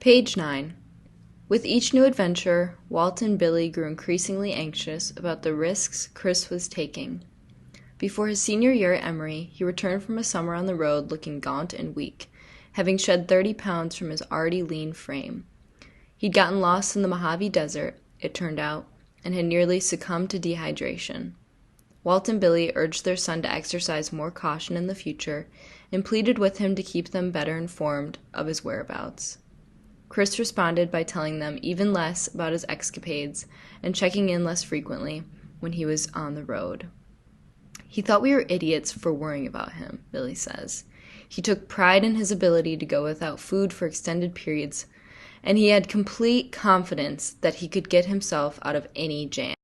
Page 9. With each new adventure, Walt and Billy grew increasingly anxious about the risks Chris was taking. Before his senior year at Emory, he returned from a summer on the road looking gaunt and weak, having shed 30 pounds from his already lean frame. He'd gotten lost in the Mojave Desert, it turned out, and had nearly succumbed to dehydration. Walt and Billy urged their son to exercise more caution in the future and pleaded with him to keep them better informed of his whereabouts. Chris responded by telling them even less about his escapades and checking in less frequently when he was on the road. He thought we were idiots for worrying about him, Billy says. He took pride in his ability to go without food for extended periods, and he had complete confidence that he could get himself out of any jam.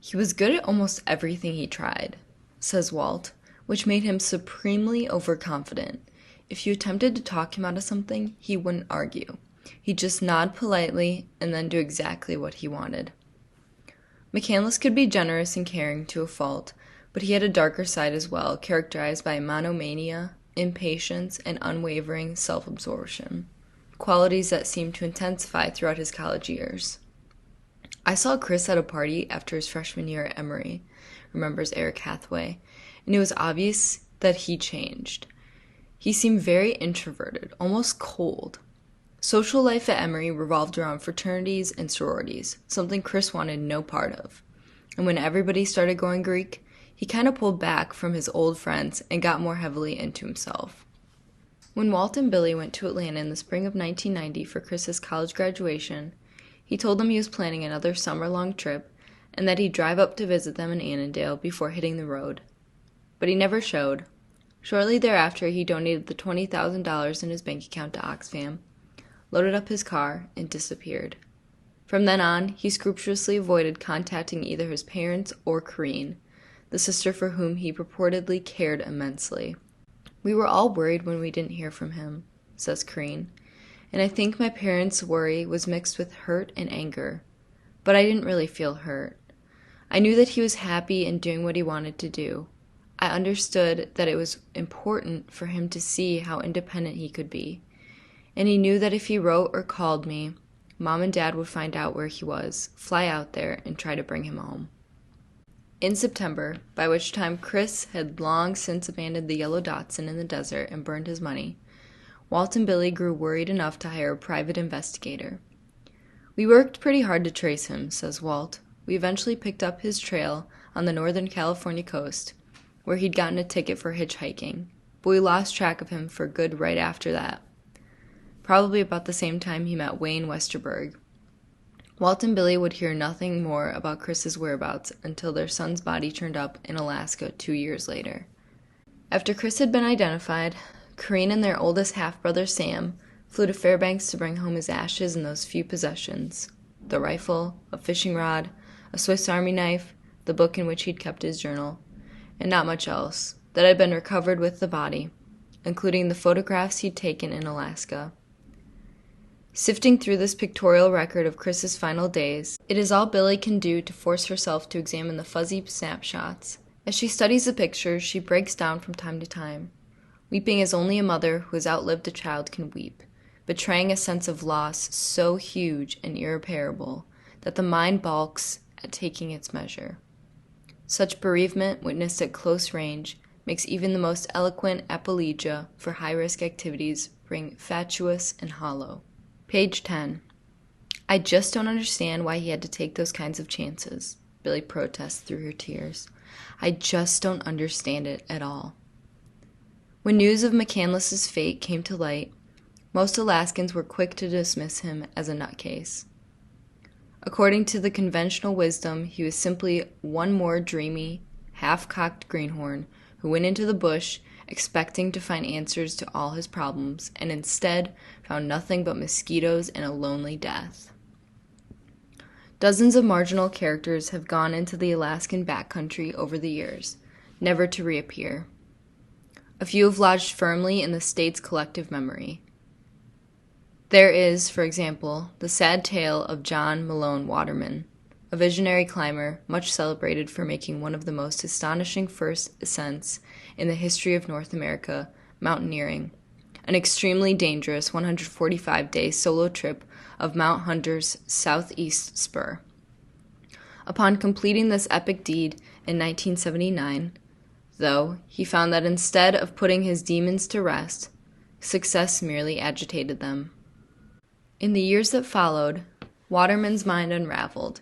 He was good at almost everything he tried, says Walt, which made him supremely overconfident. If you attempted to talk him out of something, he wouldn't argue. He'd just nod politely and then do exactly what he wanted. McCandless could be generous and caring to a fault, but he had a darker side as well, characterized by monomania, impatience, and unwavering self-absorption, qualities that seemed to intensify throughout his college years. I saw Chris at a party after his freshman year at Emory, remembers Eric Hathaway, and it was obvious that he changed. He seemed very introverted, almost cold. Social life at Emory revolved around fraternities and sororities, something Chris wanted no part of. And when everybody started going Greek, he kind of pulled back from his old friends and got more heavily into himself. When Walt and Billy went to Atlanta in the spring of 1990 for Chris's college graduation, he told them he was planning another summer-long trip and that he'd drive up to visit them in Annandale before hitting the road. But he never showed. Shortly thereafter, he donated the $20,000 in his bank account to Oxfam, loaded up his car, and disappeared. From then on, he scrupulously avoided contacting either his parents or Corrine, the sister for whom he purportedly cared immensely. We were all worried when we didn't hear from him, says Corrine, and I think my parents' worry was mixed with hurt and anger, but I didn't really feel hurt. I knew that he was happy and doing what he wanted to do. I understood that it was important for him to see how independent he could be, and he knew that if he wrote or called me, Mom and Dad would find out where he was, fly out there, and try to bring him home. In September, by which time Chris had long since abandoned the yellow Datsun in the desert and burned his money, Walt and Billy grew worried enough to hire a private investigator. We worked pretty hard to trace him, says Walt. We eventually picked up his trail on the Northern California coast, where he'd gotten a ticket for hitchhiking, but we lost track of him for good right after that, probably about the same time he met Wayne Westerberg. Walt and Billy would hear nothing more about Chris's whereabouts until their son's body turned up in Alaska 2 years later. After Chris had been identified, Corrine and their oldest half-brother Sam flew to Fairbanks to bring home his ashes and those few possessions: the rifle, a fishing rod, a Swiss Army knife, the book in which he'd kept his journal, and not much else, that had been recovered with the body, including the photographs he'd taken in Alaska. Sifting through this pictorial record of Chris's final days, it is all Billy can do to force herself to examine the fuzzy snapshots. As she studies the pictures, she breaks down from time to time, weeping as only a mother who has outlived a child can weep, betraying a sense of loss so huge and irreparable that the mind balks at taking its measure. Such bereavement, witnessed at close range, makes even the most eloquent apologia for high-risk activities ring fatuous and hollow. Page 10. I just don't understand why he had to take those kinds of chances, Billy protests through her tears. I just don't understand it at all. When news of McCandless's fate came to light, most Alaskans were quick to dismiss him as a nutcase. According to the conventional wisdom, he was simply one more dreamy, half-cocked greenhorn who went into the bush expecting to find answers to all his problems, and instead found nothing but mosquitoes and a lonely death. Dozens of marginal characters have gone into the Alaskan backcountry over the years, never to reappear. A few have lodged firmly in the state's collective memory. There is, for example, the sad tale of John Malone Waterman, a visionary climber much celebrated for making one of the most astonishing first ascents in the history of North America mountaineering, an extremely dangerous 145-day solo trip of Mount Hunter's southeast spur. Upon completing this epic deed in 1979, though, he found that instead of putting his demons to rest, success merely agitated them. In the years that followed, Waterman's mind unraveled.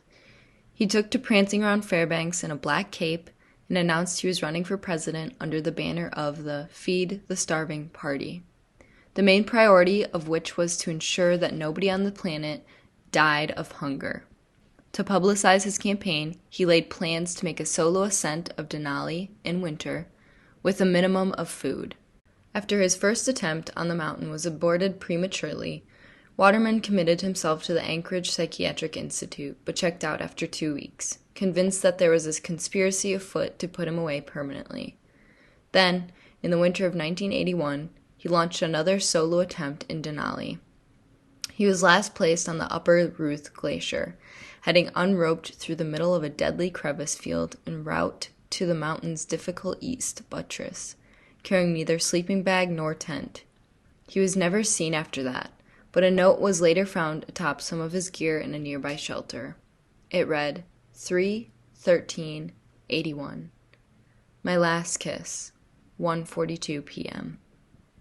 He took to prancing around Fairbanks in a black cape and announced he was running for president under the banner of the Feed the Starving Party, the main priority of which was to ensure that nobody on the planet died of hunger. To publicize his campaign, he laid plans to make a solo ascent of Denali in winter with a minimum of food. After his first attempt on the mountain was aborted prematurely, Waterman committed himself to the Anchorage Psychiatric Institute, but checked out after 2 weeks, convinced that there was a conspiracy afoot to put him away permanently. Then, in the winter of 1981, he launched another solo attempt in Denali. He was last placed on the Upper Ruth Glacier, heading unroped through the middle of a deadly crevice field en route to the mountain's difficult east buttress, carrying neither sleeping bag nor tent. He was never seen after that, but a note was later found atop some of his gear in a nearby shelter. It read, 3/13/81. My last kiss, 1:42 p.m.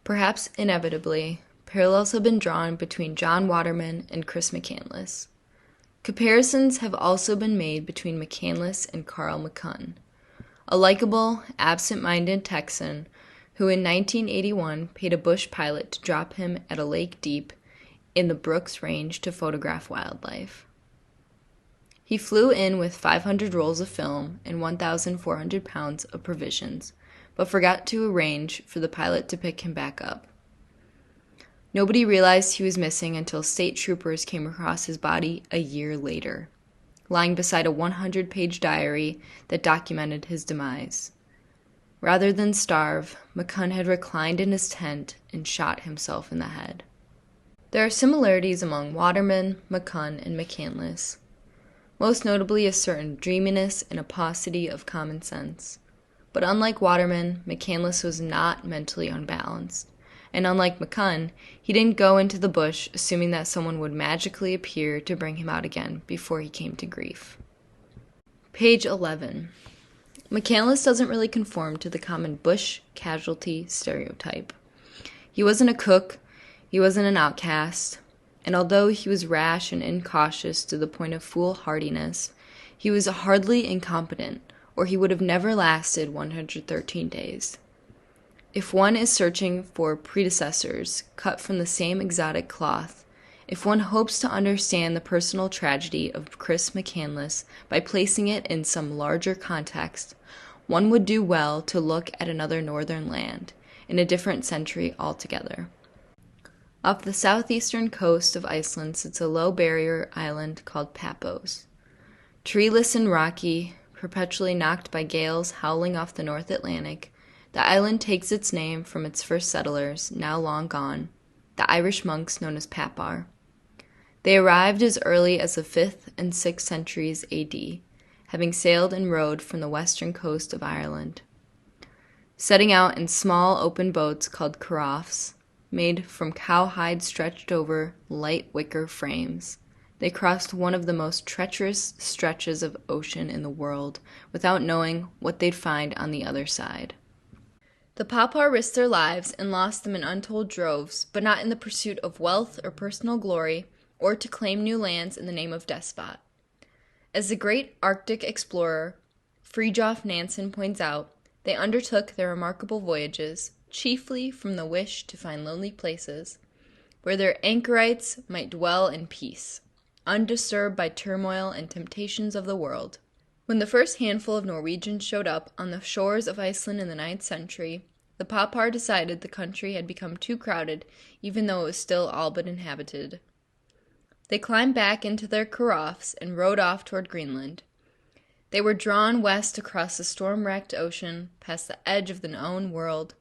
Perhaps inevitably, parallels have been drawn between John Waterman and Chris McCandless. Comparisons have also been made between McCandless and Carl McCunn, a likable, absent-minded Texan who in 1981 paid a bush pilot to drop him at a lake deep in the Brooks Range to photograph wildlife. He flew in with 500 rolls of film and 1,400 pounds of provisions, but forgot to arrange for the pilot to pick him back up. Nobody realized he was missing until state troopers came across his body a year later, lying beside a 100-page diary that documented his demise. Rather than starve, McCunn had reclined in his tent and shot himself in the head. There are similarities among Waterman, McCunn, and McCandless, most notably a certain dreaminess and a paucity of common sense. But unlike Waterman, McCandless was not mentally unbalanced. And unlike McCunn, he didn't go into the bush assuming that someone would magically appear to bring him out again before he came to grief. Page 11. McCandless doesn't really conform to the common bush casualty stereotype. He wasn't a cook, he wasn't an outcast, and although he was rash and incautious to the point of foolhardiness, he was hardly incompetent, or he would have never lasted 113 days. If one is searching for predecessors cut from the same exotic cloth, if one hopes to understand the personal tragedy of Chris McCandless by placing it in some larger context, one would do well to look at another northern land, in a different century altogether. Off the southeastern coast of Iceland sits a low barrier island called Paphos. Treeless and rocky, perpetually knocked by gales howling off the North Atlantic, the island takes its name from its first settlers, now long gone, the Irish monks known as Papar. They arrived as early as the 5th and 6th centuries AD, having sailed and rowed from the western coast of Ireland. Setting out in small open boats called carafes, made from cowhide stretched over light wicker frames, they crossed one of the most treacherous stretches of ocean in the world without knowing what they'd find on the other side. The Papar risked their lives and lost them in untold droves, but not in the pursuit of wealth or personal glory, or to claim new lands in the name of despot. As the great Arctic explorer Fridtjof Nansen points out, they undertook their remarkable voyages, chiefly from the wish to find lonely places, where their anchorites might dwell in peace, undisturbed by turmoil and temptations of the world. When the first handful of Norwegians showed up on the shores of Iceland in the 9th century, the Papar decided the country had become too crowded, even though it was still all but inhabited. They climbed back into their carafes and rowed off toward Greenland. They were drawn west across the storm-wracked ocean, past the edge of the known world,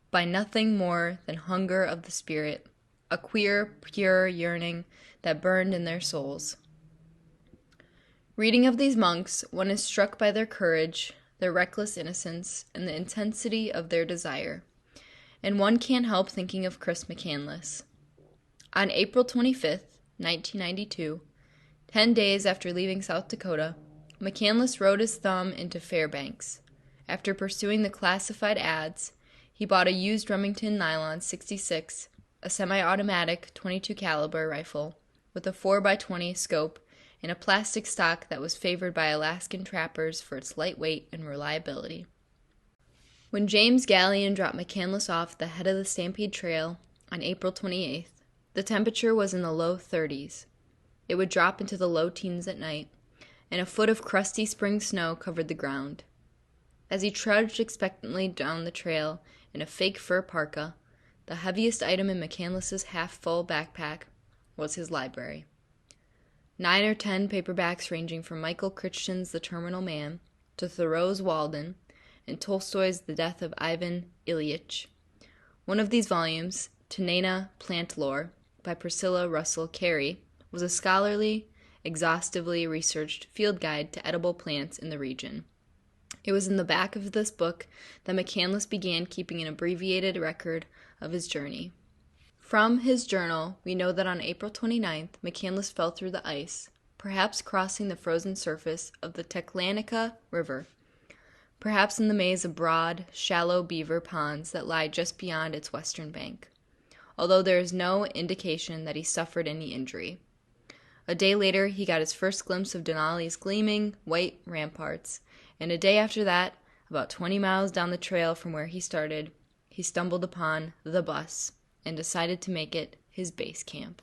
by nothing more than hunger of the spirit, a queer, pure yearning that burned in their souls. Reading of these monks, one is struck by their courage, their reckless innocence, and the intensity of their desire. and one can't help thinking of Chris McCandless. On April 25th, 1992, 10 days after leaving South Dakota, McCandless rode his thumb into Fairbanks. After pursuing the classified ads, he bought a used Remington Nylon 66, a semi-automatic .22 caliber rifle with a 4x20 scope and a plastic stock that was favored by Alaskan trappers for its lightweight and reliability. When James Gallion dropped McCandless off the head of the Stampede Trail on April 28th, the temperature was in the low 30s. It would drop into the low teens at night, and a foot of crusty spring snow covered the ground. As he trudged expectantly down the trail in a fake fur parka, the heaviest item in McCandless's half-full backpack was his library. 9 or 10 paperbacks ranging from Michael Crichton's The Terminal Man to Thoreau's Walden and Tolstoy's The Death of Ivan Ilyich. One of these volumes, Tanana Plant Lore, by Priscilla Russell Carey, was a scholarly, exhaustively researched field guide to edible plants in the region. It was in the back of this book that McCandless began keeping an abbreviated record of his journey. From his journal, we know that on April 29th, McCandless fell through the ice, perhaps crossing the frozen surface of the Teclanica River, perhaps in the maze of broad, shallow beaver ponds that lie just beyond its western bank, although there is no indication that he suffered any injury. A day later, he got his first glimpse of Denali's gleaming, white ramparts, and a day after that, about 20 miles down the trail from where he started, he stumbled upon the bus and decided to make it his base camp.